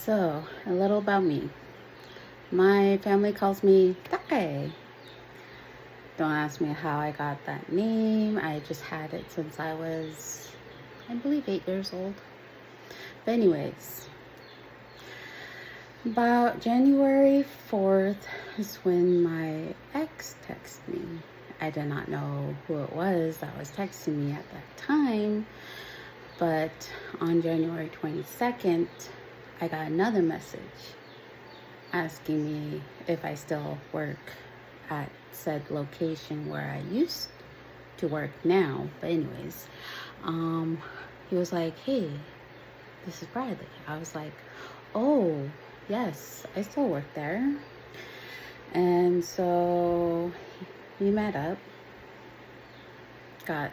So, a little about me. My family calls me Take. Don't ask me how I got that name. I just had it since I was, I believe, 8 years old. But, anyways, about January 4th is when my ex texted me. I did not know who it was that was texting me at that time, but on January 22nd, I got another message asking me if I still work at said location where I used to work now. But anyways, he was like, "Hey, this is Bradley." I was like, "Oh, yes, I still work there." And so we met up, got,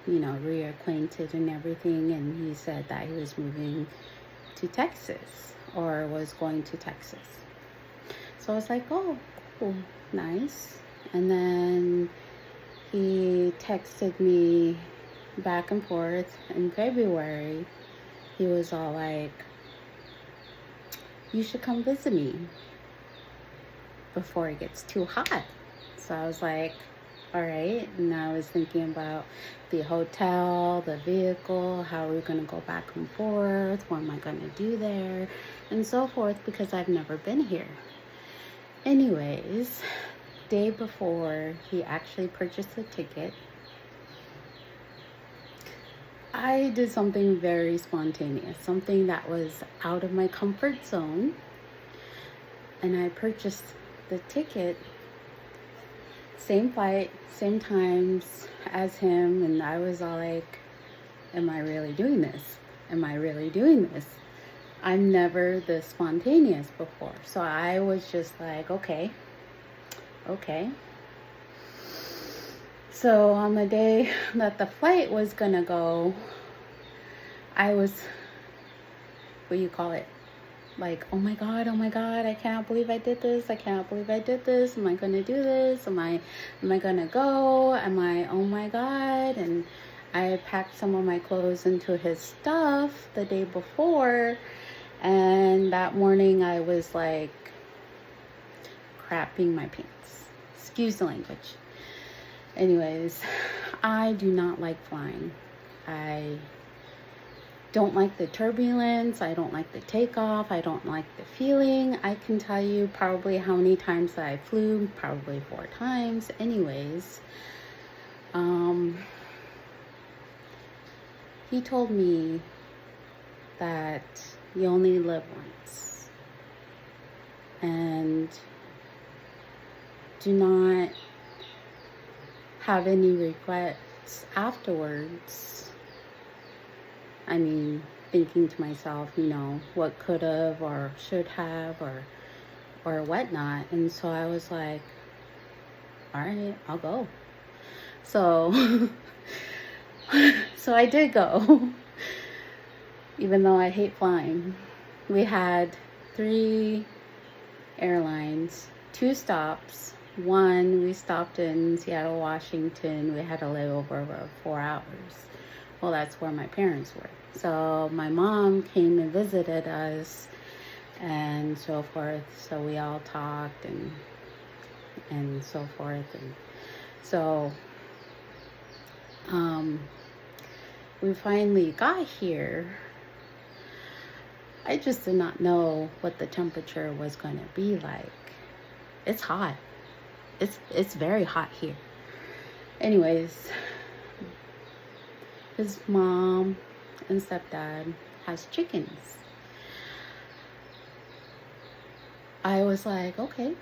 reacquainted and everything. And he said that he was moving to Texas or was going to Texas. So I was like, "Oh, cool, nice." And then he texted me back and forth in February. He was all like, "You should come visit me before it gets too hot." So I was like, all right. And I was thinking about the hotel, the vehicle, how we're going to go back and forth, what am I going to do there, and so forth, because I've never been here. Anyways, day before he actually purchased the ticket, I did something very spontaneous, something that was out of my comfort zone, and I purchased the ticket, same flight, same times as him. And I was all like, am I really doing this? Am I really doing this? I'm never this spontaneous before. So I was just like, okay. So on the day that the flight was gonna go, I was, what do you call it? Like, oh my God, I can't believe I did this. Am I gonna do this? Am I gonna go? Oh my God. And I packed some of my clothes into his stuff the day before. And that morning I was like crapping my pants. Excuse the language. Anyways, I do not like flying. I don't like the turbulence. I don't like the takeoff. I don't like the feeling. I can tell you probably how many times I flew, probably 4 times. Anyways, he told me that you only live once, and do not have any regrets afterwards. I mean, thinking to myself, what could have or should have or whatnot. And so I was like, all right, I'll go. So, so I did go, even though I hate flying. We had 3 airlines, 2 stops. One, we stopped in Seattle, Washington. We had a layover of 4 hours. Well, that's where my parents were. So my mom came and visited us and so forth. So we all talked and so forth. And so we finally got here. I just did not know what the temperature was going to be like. It's hot. It's very hot here. Anyways, his mom and stepdad has chickens. I was like, okay.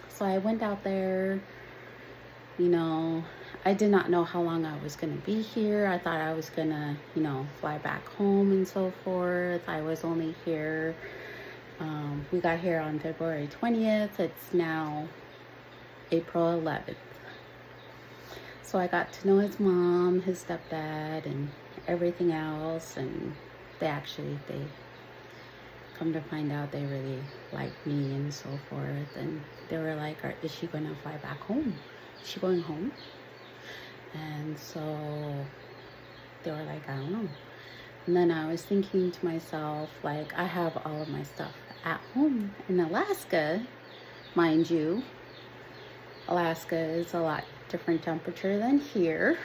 So I went out there. I did not know how long I was going to be here. I thought I was going to, fly back home and so forth. I was only here. We got here on February 20th. It's now April 11th. So I got to know his mom, his stepdad, and everything else. And they come to find out they really like me and so forth. And they were like, is she going to fly back home? Is she going home? And so they were like, I don't know. And then I was thinking to myself, like, I have all of my stuff at home in Alaska, mind you. Alaska is a lot different temperature than here.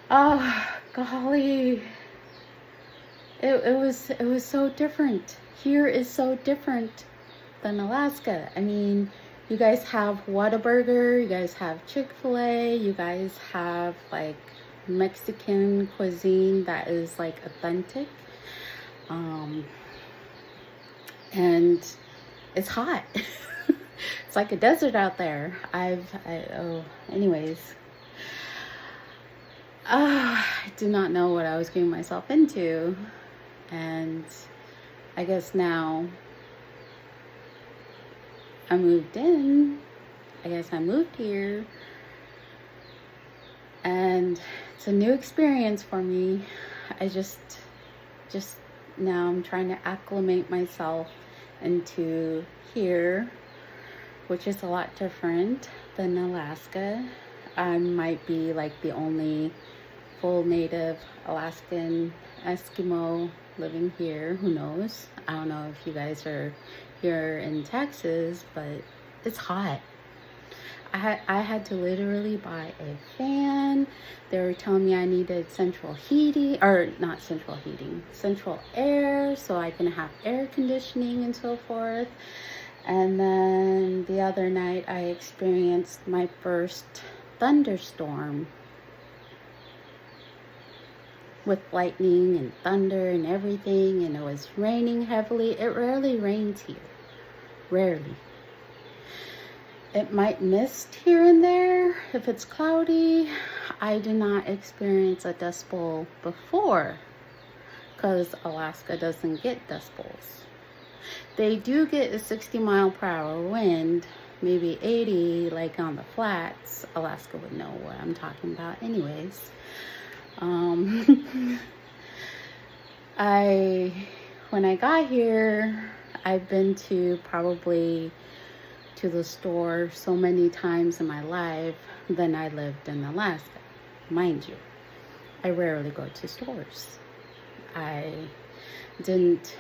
Oh, golly. It was so different. Here is so different than Alaska. I mean, you guys have Whataburger, you guys have Chick-fil-A, you guys have like Mexican cuisine that is like authentic. And it's hot. It's like a desert out there. Anyways. I do not know what I was getting myself into. And I guess now I moved in. I guess I moved here. And it's a new experience for me. I just now I'm trying to acclimate myself into here, which is a lot different than Alaska. I might be like the only full native Alaskan Eskimo living here. Who knows? I don't know if you guys are here in Texas, but it's hot. I had to literally buy a fan. They were telling me I needed central heating, or not central heating, central air, so I can have air conditioning and so forth. And then the other night I experienced my first thunderstorm with lightning and thunder and everything, and it was raining heavily. It rarely rains here. Rarely. It might mist here and there if it's cloudy. I did not experience a dust bowl before because Alaska doesn't get dust bowls. They do get a 60-mile-per-hour wind, maybe 80, like on the flats. Alaska would know what I'm talking about anyways. When I got here, I've been to probably to the store so many times in my life than I lived in Alaska. Mind you, I rarely go to stores. I didn't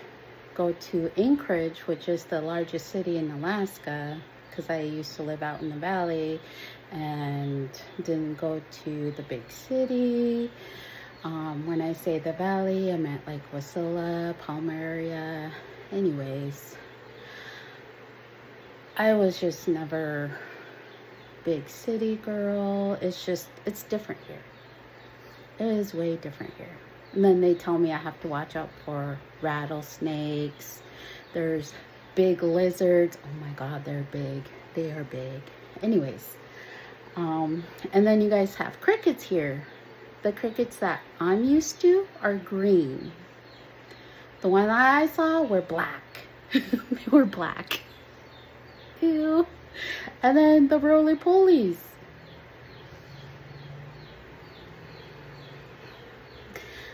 go to Anchorage, which is the largest city in Alaska, because I used to live out in the valley, and didn't go to the big city. When I say the valley, I meant like Wasilla, Palm area. Anyways, I was just never big city girl. It's different here. It is way different here. And then they tell me I have to watch out for rattlesnakes. There's big lizards. Oh my God, they're big. They are big. Anyways, and then you guys have crickets here. The crickets that I'm used to are green. The one I saw were black. They were black. Ew. And then the roly-polies.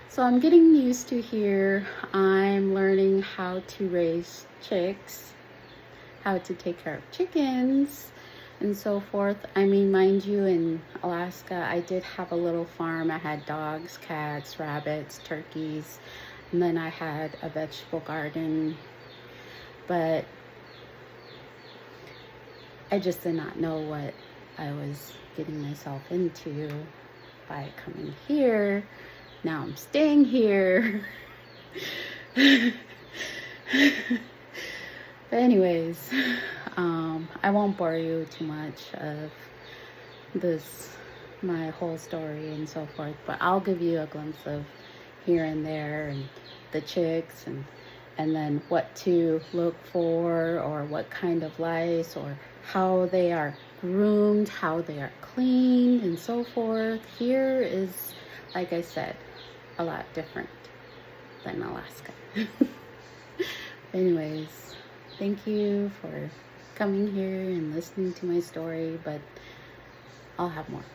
So I'm getting used to here. I'm learning how to raise chicks, how to take care of chickens, and so forth. I mean, mind you, in Alaska, I did have a little farm. I had dogs, cats, rabbits, turkeys, and then I had a vegetable garden. But I just did not know what I was getting myself into by coming here. Now I'm staying here. But anyways, I won't bore you too much of my whole story and so forth, but I'll give you a glimpse of here and there and the chicks and then what to look for, or what kind of lice, or how they are groomed, how they are cleaned, and so forth. Here is, like I said, a lot different than Alaska. Anyways, thank you for coming here and listening to my story, but I'll have more.